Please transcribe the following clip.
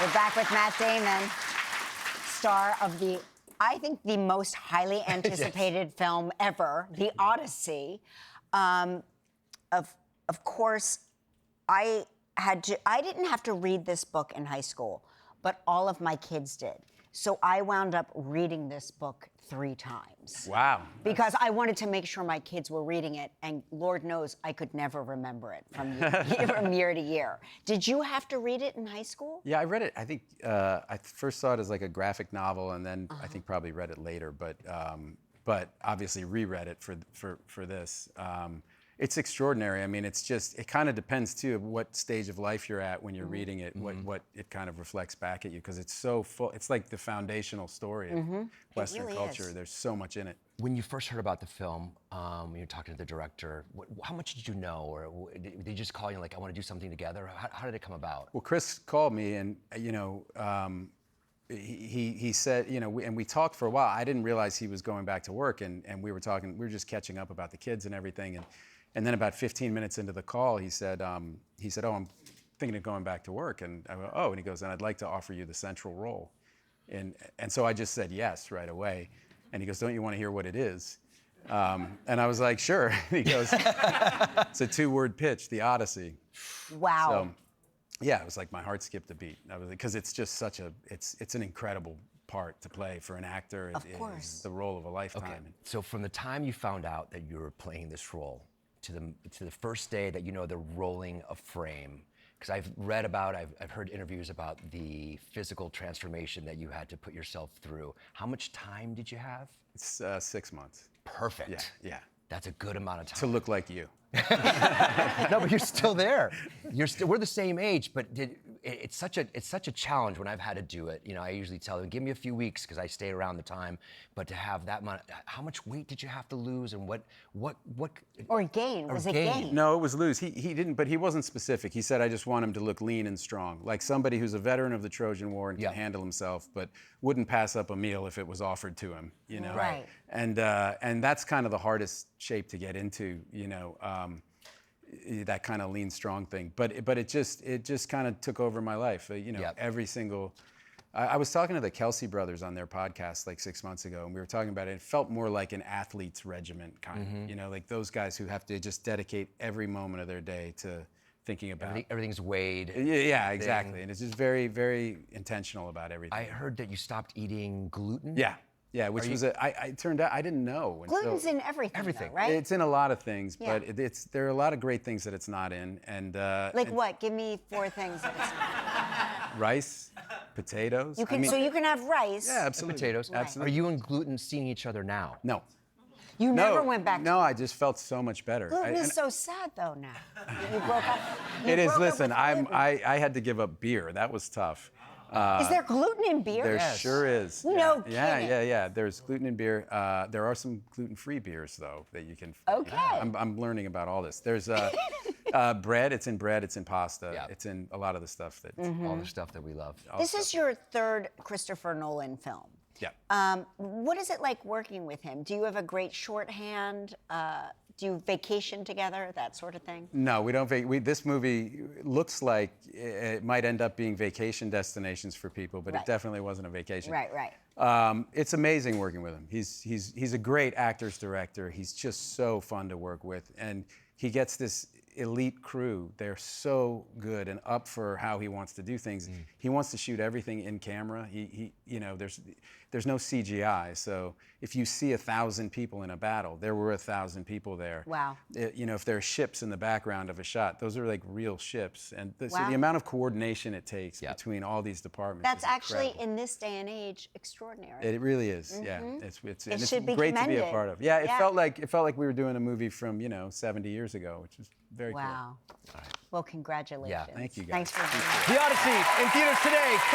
We're back with Matt Damon, star of I think the most highly anticipated film ever, the Odyssey. Of course, I didn't have to read this book in high school, but all of my kids did. So I wound up reading this book 3 times. Wow. Because I wanted to make sure my kids were reading it, and Lord knows I could never remember it from year to year. Did you have to read it in high school? Yeah, I read it. I think I first saw it as like a graphic novel, and then I think probably read it later. But obviously reread it for this. It's extraordinary. I mean, it kind of depends too of what stage of life you're at when you're reading it, what it kind of reflects back at you, because it's so full. It's like the foundational story of Western culture. There's so much in it. When you first heard about the film, when you were talking to the director, how much did you know, or did they just call you like, I want to do something together? How did it come about? Well, Chris called me, and he said, and we talked for a while. I didn't realize he was going back to work, and we were talking. We were just catching up about the kids and everything, and then about 15 minutes into the call, he said, "Oh, I'm thinking of going back to work." And I go, "Oh," and he goes, "And I'd like to offer you the central role." And so I just said yes right away. And he goes, "Don't you want to hear what it is?" And I was like, "Sure." And he goes, "It's a 2-word pitch, the Odyssey." Wow. So, yeah, it was like my heart skipped a beat. Because it's just it's an incredible part to play for an actor. Of course. It's the role of a lifetime. Okay. So from the time you found out that you were playing this role to the first day that the rolling of frame, because I've read about, I've heard interviews about the physical transformation that you had to put yourself through. How much time did you have? It's 6 months. Perfect. Yeah. That's a good amount of time. To look like you. No, but you're still there. We're the same age, but it's such a challenge when I've had to do it. I usually tell them, give me a few weeks because I stay around the time. But to have that amount, how much weight did you have to lose, and what? Or gain? Was it gain? No, it was lose. He didn't, but he wasn't specific. He said, I just want him to look lean and strong, like somebody who's a veteran of the Trojan War and can handle himself, but wouldn't pass up a meal if it was offered to him. Right. And that's kind of the hardest shape to get into. That kind of lean, strong thing. But it just kind of took over my life. Every single. I was talking to the Kelsey brothers on their podcast like 6 months ago, and we were talking about it. It felt more like an athlete's regiment kind of. Like those guys who have to just dedicate every moment of their day to thinking about. Everything's weighed. Yeah, exactly. And it's just very, very intentional about everything. I heard that you stopped eating gluten. Yeah, which it turned out I didn't know. Gluten's in everything, though, right? It's in a lot of things, but there are a lot of great things that it's not in. And what? Give me 4 things that it's not. Rice, potatoes. So you can have rice. Yeah, absolutely. Potatoes. Right. Absolutely. Are you and gluten seeing each other now? No. You never went back to No, I just felt so much better. Gluten is so sad, though, now. You broke up. It is. Listen, I had to give up beer. That was tough. Is there gluten in beer? There sure is. No kidding. Yeah. There's gluten in beer. There are some gluten-free beers, though, that you can. Okay. I'm learning about all this. There's bread. It's in bread. It's in pasta. Yeah. It's in a lot of the stuff that. All the stuff that we love. This is your 3rd Christopher Nolan film. Yeah. What is it like working with him? Do you have a great shorthand? Do you vacation together, that sort of thing? No, we don't. This movie looks like it might end up being vacation destinations for people, but it definitely wasn't a vacation. Right. It's amazing working with him. He's a great actor's director. He's just so fun to work with, and he gets this elite crew. They're so good and up for how he wants to do things. He wants to shoot everything in camera. There's no CGI. So if you see 1,000 people in a battle, there were 1,000 people there. Wow. If there are ships in the background of a shot, those are like real ships. And so Wow. the amount of coordination it takes between all these departments. That's is actually, incredible. in this day and age, extraordinary. It really is. Yeah. It's should be great to be a commended. part of. Yeah. It felt like we were doing a movie from 70 years ago, which was very cool. Wow. Well, congratulations. Yeah. Thank you, guys. Thanks for being here. The Odyssey in theaters today.